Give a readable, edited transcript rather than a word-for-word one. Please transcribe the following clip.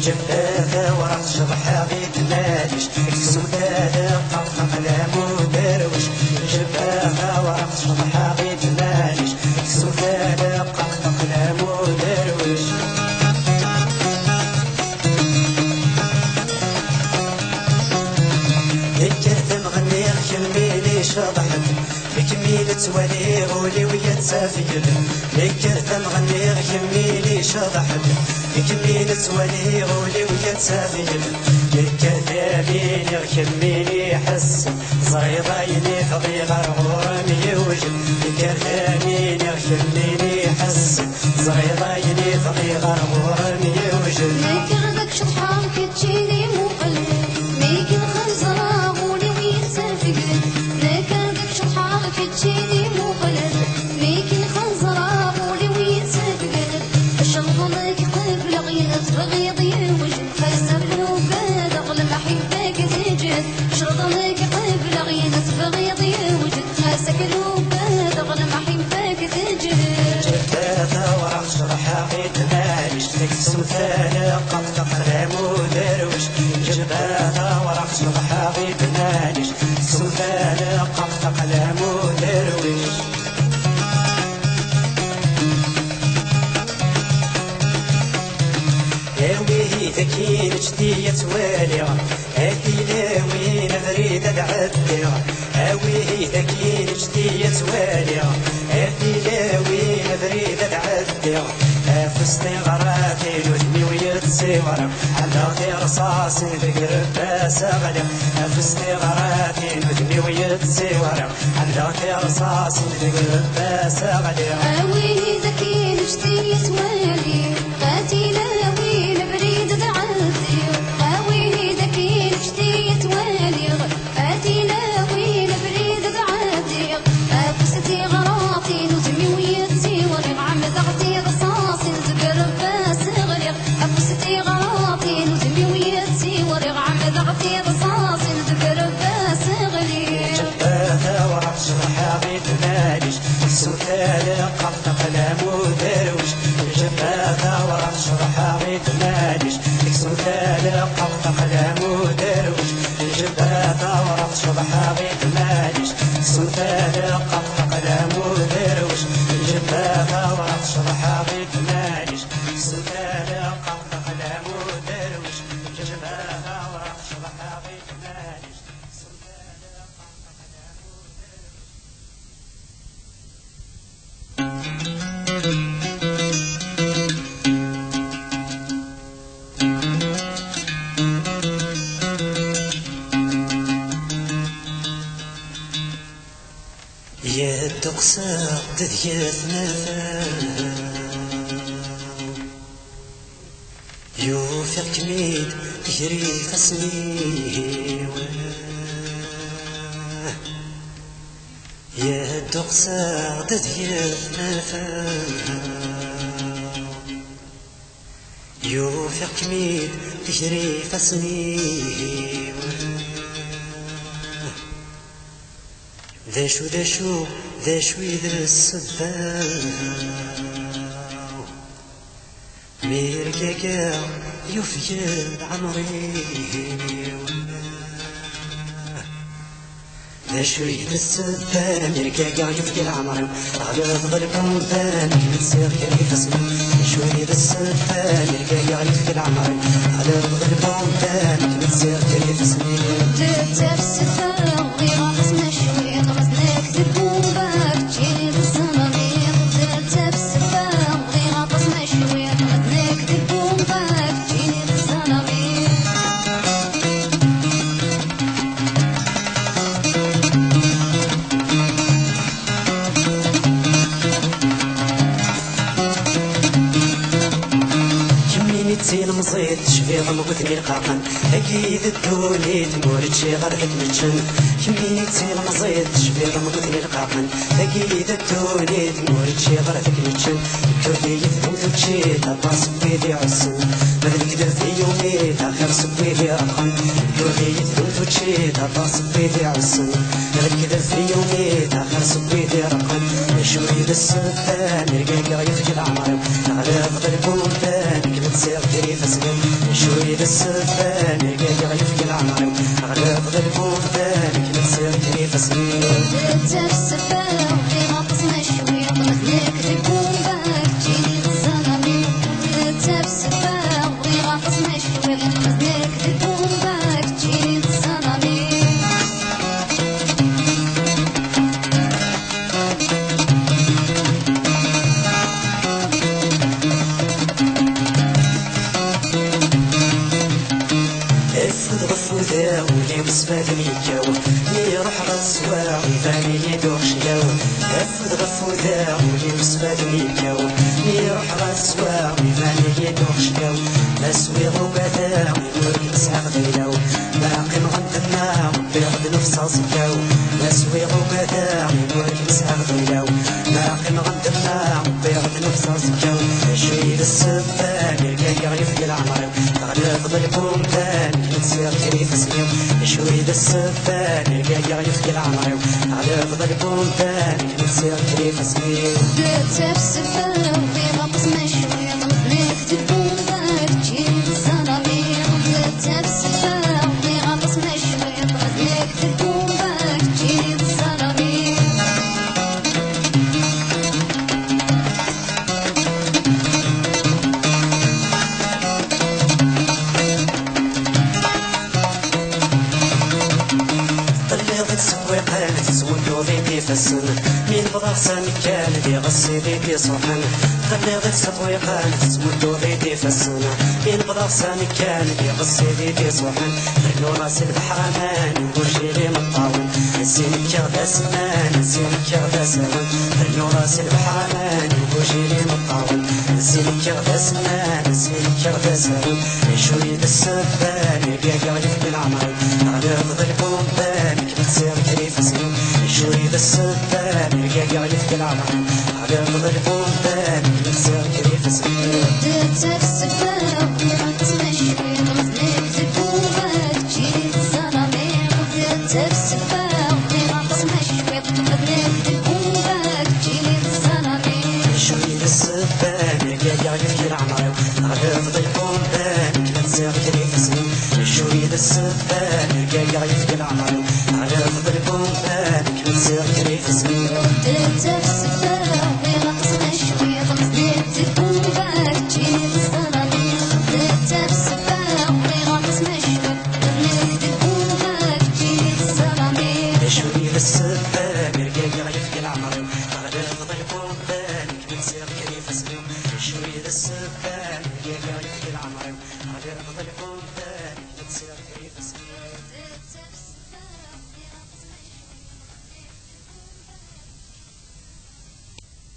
جفافة ورق شرحة غيد نادش سوداء قطق لامو دروش جفافة ورق شرحة غيد نادش سوداء قطق لامو دروش ذكرت مغني كميلي شضحت بكميلة ولي غولي ويتسافيد ذكرت مغني كميلي شضحت بكميلة ولي غولي ويتسافيد ذكرت يميني كميلي حس صغيريني فضي غرغور ميوجد ذكرت يميني كميلي حس صغيريني فضي غرغور ميوجد ذكرتك شطحان كتشيني مقلب ميك الخنزرة غولي ويتسافق ذكرتك شطحان كتشيني مقلب ميك الخنزرة غولي ويتسافق شرطنك قبل غيرة بغيض يوجد خسر وباد اغلى محبك تجد شرطنك قبل غيرة بغيض يوجد خسر وباد اغلى محبك تجد جفافة ورق شرحة غيد نادش سوداء قطق لامو دروش جفافة ورق شرحة غيد نادش سوداء قطق لامو دروش ياويه ذكين جدية واليا هاكي لاوين ذريد العديا هاويه ذكين جدية واليا هاكي لاوين ذريد العديا فستي غراتي نجمي ويتسيور على رصاص ذكر باس غلي فستي غراتي نجمي ويتسيور على رصاص ذكر باس غلي هاويه ذكين جدية واليا غاتي لاوين بريد العدي هاويه ذكين جدية واليا غاتي لاوين بريد العدي فستي غراتي نجمي ويتسيور عمد غتي رصاص ذكر باس غلي فستي غراتي نجمي ويتسيور عمد غتي رصاص ذكر باس غلي جفافة ورق شرحة غيد نادش سوداء قطق لامو دروش جفافة ورق شرحة غيد نادش سوداء قطق لامو دروش جفافة ورق شرحة غيد نادش سوداء قطق لامو دروش جفافة ورق شرحة غيد نادش سوداء قطق لامو دروش جفافة ورق شرحة غيد نادش سوداء قطق لامو يا الدقسة تذيث نفاو يوفق كميد يجري فسني يا الدقسة تذيث نفاو يوفق كميد يجري فسني ذا شو إذا السباو ميرقاقا يفيد عمري ذا شو إذا السباو ميرقاقا يفيد عمري غلط ضربان بان متسير كيف اسمي شو إذا السباو ميرقاقا يفيد عمري غلط ضربان بان متسير كيف اسمي جبت السفر وغيرت مشوي غرزناك تكوبك تجيني بالزمامير جبت السفر وغيرت مشوي غرزناك تكوبك تجيني بالزمامير كميني تسيل مصيد تشفيغ مقتني القاقن أكيد الدوني تمورد شي غرفة متشن كميني تسيل مصيد تشفيغ مقتني القاقن أكيد الدوني تمورد شي غرفة متشن كردي يثبت وتشي تبا صبيدي عسن ماذا نقدر في يومي تاخر صبيدي أقن كردي يثبت وتشي تبا صبيدي عسن ماذا نقدر في يومي تاخر صبيدي أقن شوي بالسفان رقاقا يفجل عمري نغلق ضربون ثاني نسير كريف سلم شوي بالسفان قاقع يفك العمر غلب ظلمون ذلك نسير كريف سلم تاف السفاح في غطس مشوي غمزناك تكون باك تجيني الظلامي تاف السفاح في غطس مشوي غمزناك تكون باك تجيني الظلامي غفوذا ولي مسفاد ميكاو يروح غصوا يباني يدوخ شلاو افد غفوذا ولي مسفاد ميكاو يروح غصوا يباني يدوخ شلاو مسوي غوبادا ويورك مسحق غيلاو باقي مغندنا بيغد نفس صكاو مسوي غوبادا ويورك مسحق غيلاو باقي مغندنا بيغد نفس صكاو شوي السبان قاقع يفقي العمر غلب ظلكم ثاني نسير كريف سليم شوي السبان قاقع يفقي العمر غلب ظلكم ثاني نسير كريف سليم تاف السفاح في غطس مشوي غمزناك تكون باك تجيني الظلامي تاف السفاح في غطس مشوي غمزناك تكون باك تجيني الظلامي فسن من بضع سمكان دي غسي دي صوحن خلي سطويقان تسودو دي فسن من بضع سمكان دي غسي دي صوحن خلو راس البحرمان وجي لي مطاول السمك غدا سمان السمك غدا سمان خلو راس البحرمان وجي لي مطاول السمك غدا سمان السمك غدا سمان شوي بالسبان قاقع يفك العمر على ظلكم بالك بتصير كريف سلم شوي بالسبان قاقع يفك العمر على ظلكم بالك بتصير كريف سلم تاف السفاح في غطس مشوي غمزناك تكون باك تجيني الظلامي تاف السفاح في غطس مشوي غمزناك تكون باك تجيني الظلامي شوي بالسبان قاقع يفك العمر على ظلكم بالك بتصير كريف سلم شوي بالسبان قاقع يفك العمر على ظلكم بالك بتصير كريف سلم تاف السفاح في غطس مشوي غمزناك تكون باك تجيني الظلامي تاف السفاح في غطس مشوي غمزناك تكون باك تجيني الظلامي شوي بالسبان قاقع يفك العمر على ظلكم بالك بتصير كريف سلم شوي بالسبان